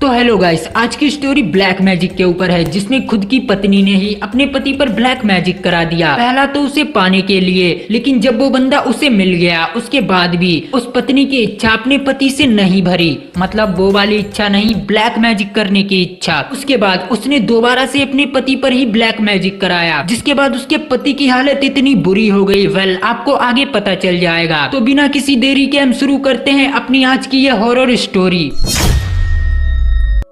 तो hello guys, आज की स्टोरी ब्लैक मैजिक के ऊपर है, जिसमें खुद की पत्नी ने ही अपने पति पर ब्लैक मैजिक करा दिया। पहला तो उसे पाने के लिए, लेकिन जब वो बंदा उसे मिल गया उसके बाद भी उस पत्नी की इच्छा अपने पति से नहीं भरी। मतलब वो वाली इच्छा नहीं, ब्लैक मैजिक करने की इच्छा। उसके बाद उसने दोबारा से अपने पति पर ही ब्लैक मैजिक कराया, जिसके बाद उसके पति की हालत इतनी बुरी हो गई। वेल, आपको आगे पता चल जाएगा। तो बिना किसी देरी के हम शुरू करते हैं अपनी आज की ये हॉरर स्टोरी।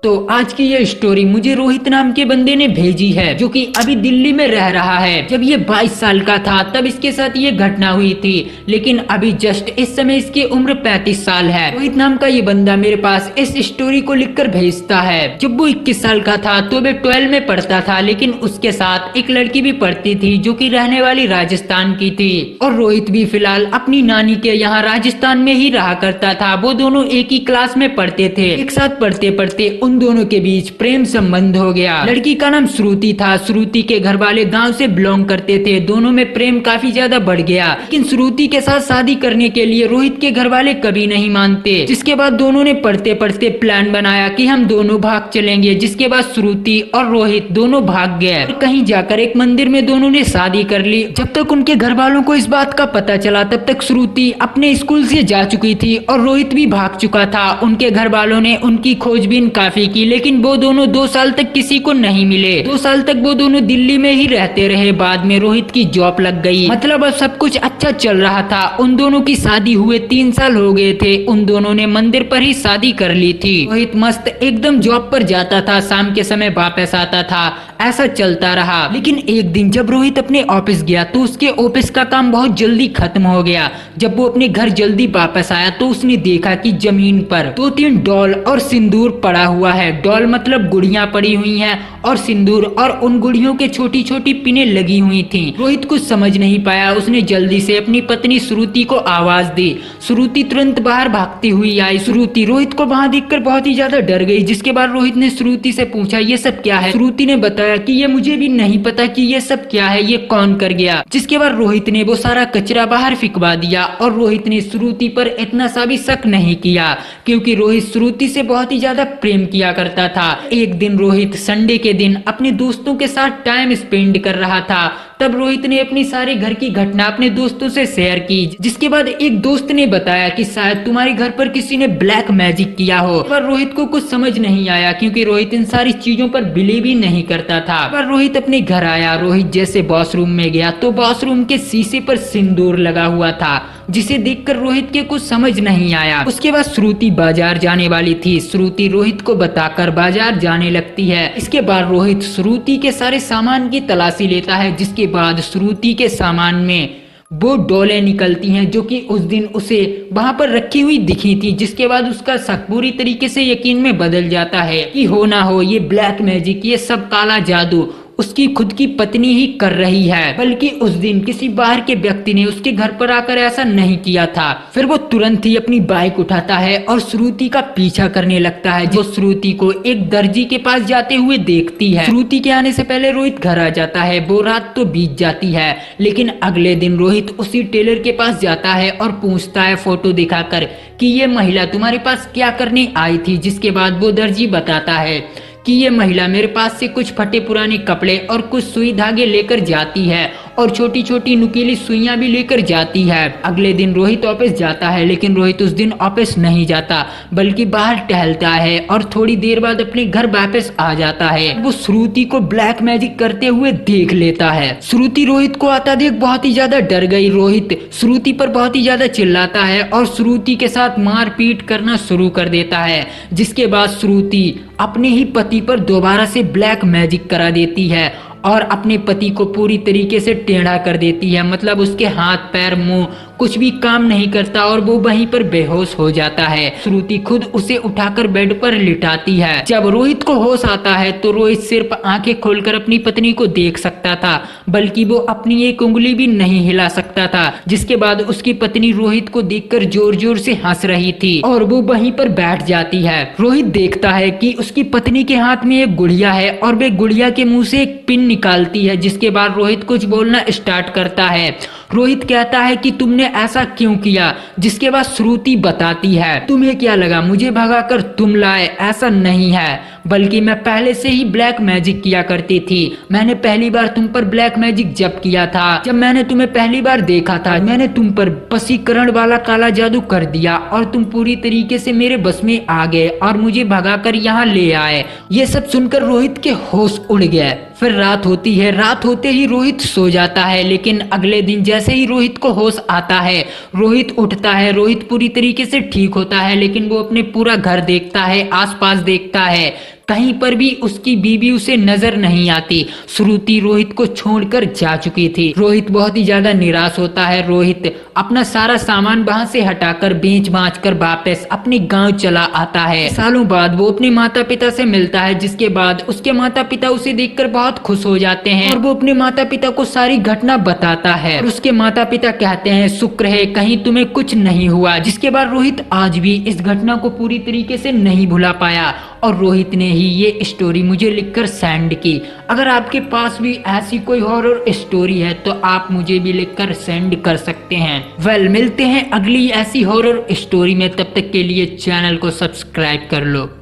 तो आज की ये स्टोरी मुझे रोहित नाम के बंदे ने भेजी है, जो कि अभी दिल्ली में रह रहा है। जब ये 22 साल का था तब इसके साथ ये घटना हुई थी, लेकिन अभी जस्ट इस समय इसकी उम्र 35 साल है। रोहित नाम का ये बंदा मेरे पास इस स्टोरी को लिखकर भेजता है। जब वो 21 साल का था तो वे 12 में पढ़ता था, लेकिन उसके साथ एक लड़की भी पढ़ती थी जो कि रहने वाली राजस्थान की थी, और रोहित भी फिलहाल अपनी नानी के यहाँ राजस्थान में ही रहा करता था। वो दोनों एक ही क्लास में पढ़ते थे। एक साथ पढ़ते पढ़ते उन दोनों के बीच प्रेम संबंध हो गया। लड़की का नाम श्रुति था। श्रुति के घर वाले गांव से बिलोंग करते थे। दोनों में प्रेम काफी ज्यादा बढ़ गया, लेकिन श्रुति के साथ शादी करने के लिए रोहित के घर वाले कभी नहीं मानते। जिसके बाद दोनों ने पढ़ते पढ़ते प्लान बनाया कि हम दोनों भाग चलेंगे। जिसके बाद श्रुति और रोहित दोनों भाग गए और कहीं जाकर एक मंदिर में दोनों ने शादी कर ली। जब तक उनके घर वालों को इस बात का पता चला तब तक श्रुति अपने स्कूल से जा चुकी थी और रोहित भी भाग चुका था। उनके घर वालों ने उनकी खोजबीन काफी की, लेकिन वो दोनों 2 साल तक किसी को नहीं मिले। 2 साल तक वो दोनों दिल्ली में ही रहते रहे। बाद में रोहित की जॉब लग गई। मतलब अब सब कुछ अच्छा चल रहा था। उन दोनों की शादी हुए 3 साल हो गए थे। उन दोनों ने मंदिर पर ही शादी कर ली थी। रोहित मस्त एकदम जॉब पर जाता था, शाम के समय वापस आता था। ऐसा चलता रहा, लेकिन एक दिन जब रोहित अपने ऑफिस गया तो उसके ऑफिस का काम बहुत जल्दी खत्म हो गया। जब वो अपने घर जल्दी वापस आया तो उसने देखा कि जमीन पर 2-3 डॉल और सिंदूर पड़ा हुआ है। डॉल मतलब गुड़ियां पड़ी हुई हैं, और सिंदूर और उन गुड़ियों के छोटी छोटी पिनें लगी हुई थी। रोहित कुछ समझ नहीं पाया। उसने जल्दी से अपनी पत्नी श्रुति को आवाज दी। श्रुति तुरंत बाहर भागती हुई आई। श्रुति रोहित को वहां देखकर बहुत ही ज्यादा डर गई। जिसके बाद रोहित ने श्रुति से पूछा, ये सब क्या है? श्रुति ने बताया कि ये मुझे भी नहीं पता कि ये सब क्या है, ये कौन कर गया। जिसके बाद रोहित ने वो सारा कचरा बाहर फेंकवा दिया, और रोहित ने श्रुति पर इतना सा भी शक नहीं किया, क्योंकि रोहित श्रुति से बहुत ही ज्यादा प्रेम किया करता था। एक दिन रोहित संडे के दिन अपने दोस्तों के साथ टाइम स्पेंड कर रहा था। तब रोहित ने अपनी सारे घर की घटना अपने दोस्तों से शेयर की। जिसके बाद एक दोस्त ने बताया कि शायद तुम्हारे घर पर किसी ने ब्लैक मैजिक किया हो। पर रोहित को कुछ समझ नहीं आया, क्योंकि रोहित इन सारी चीजों पर बिलीव ही नहीं करता था। पर रोहित अपने घर आया। रोहित जैसे वॉशरूम में गया तो वॉशरूम के शीशे पर सिंदूर लगा हुआ था, जिसे देखकर रोहित के कुछ समझ नहीं आया। उसके बाद श्रुति बाजार जाने वाली थी। श्रुति रोहित को बताकर बाजार जाने लगती है। इसके बाद रोहित श्रुति के सारे सामान की तलाशी लेता है। जिसके बाद श्रुति के सामान में वो डॉलें निकलती हैं, जो कि उस दिन उसे वहां पर रखी हुई दिखी थी। जिसके बाद उसका शक पूरी तरीके से यकीन में बदल जाता है कि हो ना हो ये ब्लैक मैजिक, ये सब काला जादू उसकी खुद की पत्नी ही कर रही है। बल्कि उस दिन किसी बाहर के व्यक्ति ने उसके घर पर आकर ऐसा नहीं किया था। फिर वो तुरंत ही अपनी बाइक उठाता है और श्रुति का पीछा करने लगता है, जो श्रुति को एक दर्जी के पास जाते हुए देखती है। श्रुति के आने से पहले रोहित घर आ जाता है। वो रात तो बीत जाती है, लेकिन अगले दिन रोहित उसी टेलर के पास जाता है और पूछता है फोटो दिखाकर कि ये महिला तुम्हारे पास क्या करने आई थी। जिसके बाद वो दर्जी बताता है कि ये महिला मेरे पास से कुछ फटे पुराने कपड़े और कुछ सुई धागे लेकर जाती है, और छोटी छोटी नुकीली सुइयां भी लेकर जाती है। अगले दिन रोहित ऑफिस जाता है, लेकिन रोहित उस दिन ऑफिस नहीं जाता, बल्कि बाहर टहलता है और थोड़ी देर बाद अपने घर वापस आ जाता है। वो श्रुति को ब्लैक मैजिक करते हुए देख लेता है। श्रुति रोहित को आता देख बहुत ही ज्यादा डर गई। रोहित श्रुति पर बहुत ही ज्यादा चिल्लाता है और श्रुति के साथ मारपीट करना शुरू कर देता है। जिसके बाद श्रुति अपने ही पति पर दोबारा से ब्लैक मैजिक करा देती है और अपने पति को पूरी तरीके से टेढ़ा कर देती है। मतलब उसके हाथ पैर मुंह कुछ भी काम नहीं करता और वो वहीं पर बेहोश हो जाता है। श्रुति खुद उसे उठाकर बेड पर लिटाती है। जब रोहित को होश आता है तो रोहित सिर्फ आंखें खोलकर अपनी पत्नी को देख सकता था, बल्कि वो अपनी एक उंगली भी नहीं हिला सकता था। जिसके बाद उसकी पत्नी रोहित को देखकर जोर जोर से हंस रही थी और वो वहीं पर बैठ जाती है। रोहित देखता है कि उसकी पत्नी के हाथ में एक गुड़िया है और वे गुड़िया के मुंह से एक पिन निकालती है। जिसके बाद रोहित कुछ बोलना स्टार्ट करता है। रोहित कहता है कि तुमने ऐसा क्यों किया। जिसके बाद श्रुति बताती है तुम्हें क्या लगा मुझे भगाकर तुम लाए, ऐसा नहीं है, बल्कि मैं पहले से ही ब्लैक मैजिक किया करती थी। मैंने पहली बार तुम पर ब्लैक मैजिक जब किया था, जब मैंने तुम्हें पहली बार देखा था, मैंने तुम पर वशीकरण वाला काला जादू कर दिया और तुम पूरी तरीके से मेरे बस में आ गए और मुझे भगाकर यहाँ ले आए। ये सब सुनकर रोहित के होश उड़ गए। फिर रात होती है, रात होते ही रोहित सो जाता है, लेकिन अगले दिन जैसे ही रोहित को होश आता है, रोहित उठता है। रोहित पूरी तरीके से ठीक होता है, लेकिन वो अपने पूरा घर देखता है, आसपास देखता है, कहीं पर भी उसकी बीवी उसे नजर नहीं आती। श्रुति रोहित को छोड़कर जा चुकी थी। रोहित बहुत ही ज्यादा निराश होता है। रोहित अपना सारा सामान वहां से हटाकर बेच बाच कर वापस अपने गांव चला आता है। सालों बाद वो अपने माता पिता से मिलता है, जिसके बाद उसके माता पिता उसे देखकर बहुत खुश हो जाते हैं और वो अपने माता पिता को सारी घटना बताता है। और उसके माता पिता कहते हैं शुक्र है कहीं तुम्हें कुछ नहीं हुआ। जिसके बाद रोहित आज भी इस घटना को पूरी तरीके से नहीं भुला पाया और रोहित ने ही ये स्टोरी मुझे लिखकर सेंड की। अगर आपके पास भी ऐसी कोई हॉरर स्टोरी है तो आप मुझे भी लिखकर सेंड कर सकते हैं। मिलते हैं अगली ऐसी हॉरर स्टोरी में, तब तक के लिए चैनल को सब्सक्राइब कर लो।